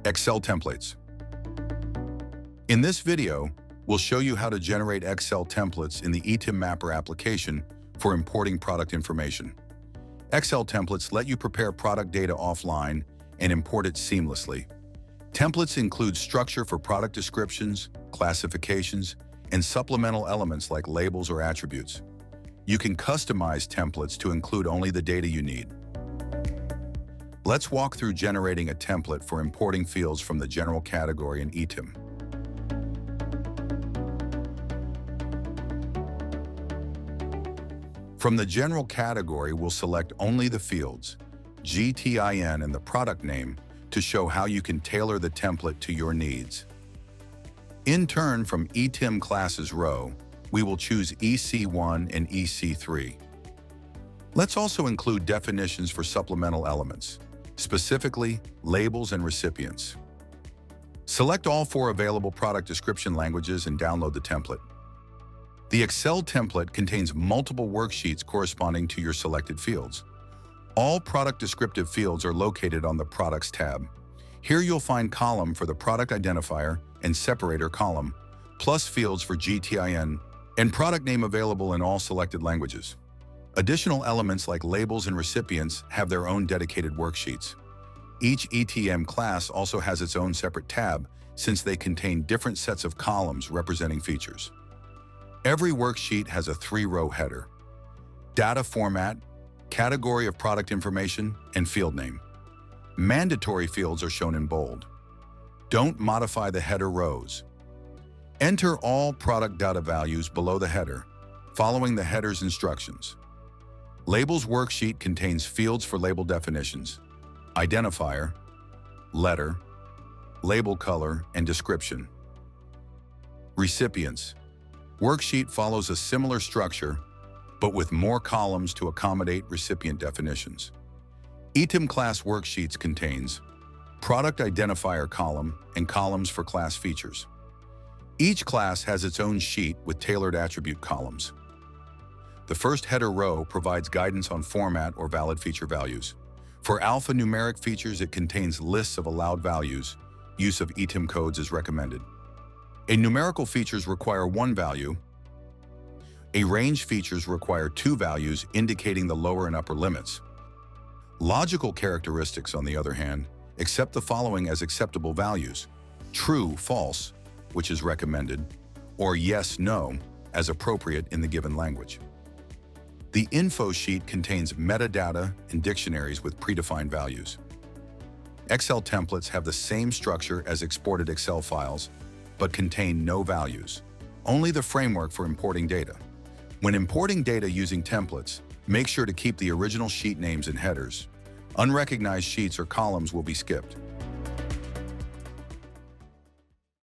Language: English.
Excel templates. In this video, we'll show you how to generate Excel templates in the ETIM-Mapper application for importing product information. Excel templates let you prepare product data offline and import it seamlessly. Templates include structure for product descriptions, classifications, and supplemental elements like labels or attributes. You can customize templates to include only the data you need. Let's walk through generating a template for importing fields from the general category in ETIM. From the general category, we'll select only the fields, GTIN and the product name, to show how you can tailor the template to your needs. In turn, from ETIM classes row, we will choose EC1 and EC3. Let's also include definitions for supplemental elements, specifically labels and recipients. Select all 4 available product description languages and download the template. The Excel template contains multiple worksheets corresponding to your selected fields. All product descriptive fields are located on the Products tab. Here you'll find column for the product identifier and separator column, plus fields for GTIN and product name available in all selected languages. Additional elements like labels and recipients have their own dedicated worksheets. Each ETM class also has its own separate tab since they contain different sets of columns representing features. Every worksheet has a 3-row header, data format, category of product information, and field name. Mandatory fields are shown in bold. Don't modify the header rows. Enter all product data values below the header, following the header's instructions. Labels worksheet contains fields for label definitions, identifier, letter, label color, and description. Recipients. Worksheet follows a similar structure, but with more columns to accommodate recipient definitions. ETIM class worksheets contains product identifier column and columns for class features. Each class has its own sheet with tailored attribute columns. The first header row provides guidance on format or valid feature values. For alphanumeric features, it contains lists of allowed values. Use of ETIM codes is recommended. Numerical features require 1 value. Range features require 2 values, indicating the lower and upper limits. Logical characteristics, on the other hand, accept the following as acceptable values: true, false, which is recommended, or yes, no, as appropriate in the given language. The info sheet contains metadata and dictionaries with predefined values. Excel templates have the same structure as exported Excel files, but contain no values, only the framework for importing data. When importing data using templates, make sure to keep the original sheet names and headers. Unrecognized sheets or columns will be skipped.